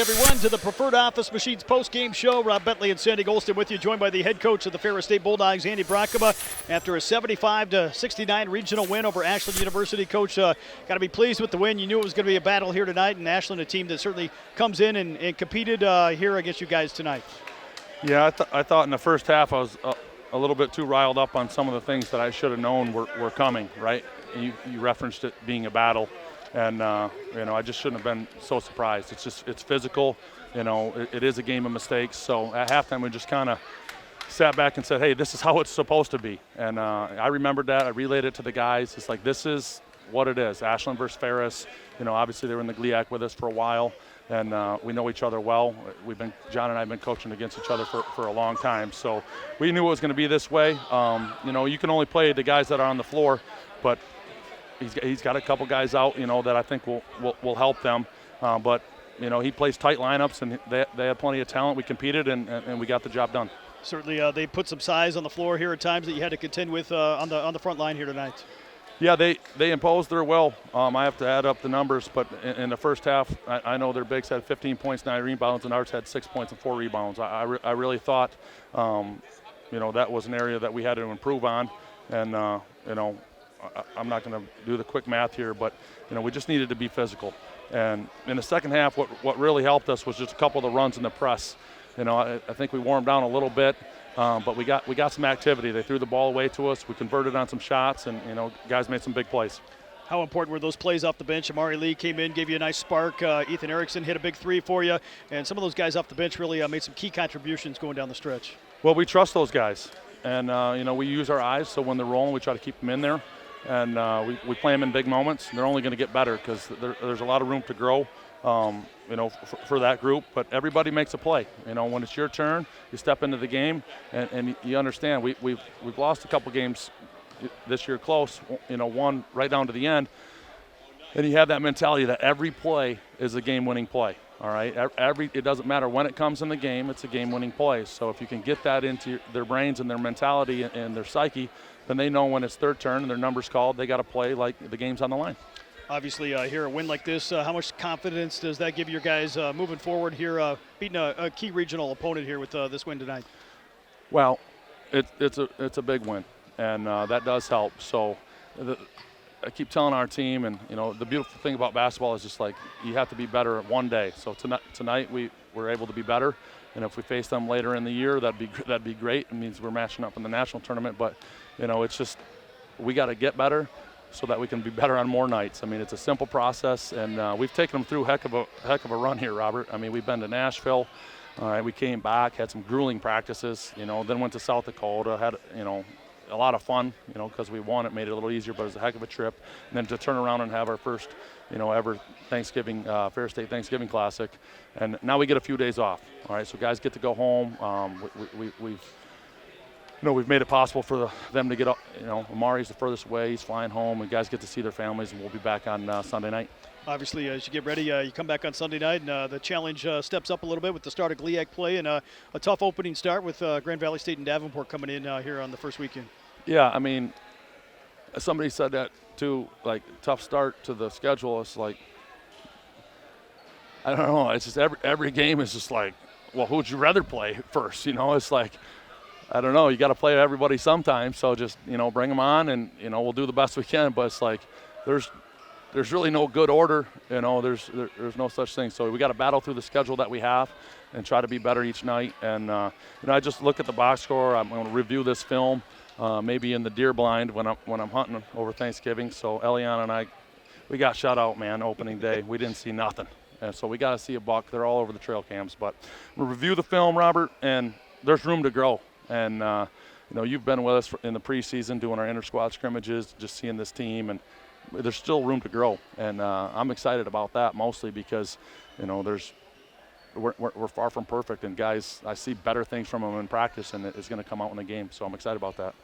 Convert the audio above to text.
everyone, to the Preferred Office Machines post-game show. Rob Bentley and Sandy Golston with you, joined by the head coach of the Ferris State Bulldogs, Andy Brockema, after a 75-69 regional win over Ashland University. Coach, got to be pleased with the win. You knew it was going to be a battle here tonight, and Ashland, a team that certainly comes in and competed here against you guys tonight. Yeah, I thought in the first half I was a little bit too riled up on some of the things that I should have known were coming, right? You referenced it being a battle. And, I just shouldn't have been so surprised. It's physical. It is a game of mistakes. So at halftime, we just kind of sat back and said, hey, this is how it's supposed to be. And I remembered that. I relayed it to the guys. It's like, this is what it is. Ashland versus Ferris. Obviously they were in the GLIAC with us for a while. And we know each other well. John and I have been coaching against each other for a long time. So we knew it was going to be this way. You can only play the guys that are on the floor, but he's got a couple guys out, that I think will help them. But he plays tight lineups, and they had plenty of talent. We competed, and we got the job done. Certainly, they put some size on the floor here at times that you had to contend with on the front line here tonight. Yeah, they imposed their will. I have to add up the numbers, but in the first half, I know their bigs had 15 points, 9 rebounds, and ours had 6 points and 4 rebounds. I really thought, that was an area that we had to improve on, and I'm not going to do the quick math here, but we just needed to be physical. And in the second half, what really helped us was just a couple of the runs in the press. I think we warmed down a little bit, but we got some activity. They threw the ball away to us. We converted on some shots, and guys made some big plays. How important were those plays off the bench? Amari Lee came in, gave you a nice spark. Ethan Erickson hit a big three for you, and some of those guys off the bench really made some key contributions going down the stretch. Well, we trust those guys, and we use our eyes. So when they're rolling, we try to keep them in there. And we play them in big moments. They're only going to get better because there's a lot of room to grow, for that group. But everybody makes a play. When it's your turn, you step into the game, and you understand. We've lost a couple games this year close, one right down to the end. And you have that mentality that every play is a game-winning play. All right, it doesn't matter when it comes in the game; it's a game-winning play. So if you can get that into their brains and their mentality and their psyche, then they know when it's their turn and their number's called, they got to play like the game's on the line. Obviously, here a win like this, how much confidence does that give your guys moving forward here, beating a key regional opponent here with this win tonight? Well, it's a big win, and that does help. So I keep telling our team, and the beautiful thing about basketball is just like you have to be better one day. So tonight we were able to be better, and if we face them later in the year, that'd be great. It means we're matching up in the national tournament, but it's just we got to get better so that we can be better on more nights. I mean, it's a simple process, and we've taken them through heck of a run here, Robert. I mean, we've been to Nashville. All right, we came back, had some grueling practices, then went to South Dakota, had a lot of fun, because we won. It made it a little easier, but it was a heck of a trip. And then to turn around and have our first, ever Thanksgiving, Ferris State Thanksgiving Classic. And now we get a few days off. All right, so guys get to go home. We've made it possible for them to get up. Amari's the furthest away. He's flying home, and guys get to see their families, and we'll be back on Sunday night. Obviously, as you get ready, you come back on Sunday night, and the challenge steps up a little bit with the start of GLIAC play and a tough opening start with Grand Valley State and Davenport coming in here on the first weekend. Yeah, I mean, somebody said that too, like tough start to the schedule. It's like, I don't know. It's just every game is just like, well, who would you rather play first? It's like, I don't know. You got to play everybody sometimes. So just, bring them on, and, we'll do the best we can. But it's like there's really no good order. There's no such thing. So we got to battle through the schedule that we have and try to be better each night. And, I just look at the box score. I'm going to review this film maybe in the deer blind when I'm hunting over Thanksgiving. So Eliana and I, we got shut out, man, opening day. We didn't see nothing. And so we got to see a buck. They're all over the trail cams. But we'll review the film, Robert, and there's room to grow. And, you've been with us in the preseason doing our inter-squad scrimmages, just seeing this team, and there's still room to grow. And I'm excited about that mostly because, we're far from perfect. And, guys, I see better things from them in practice, and it's going to come out in the game. So I'm excited about that.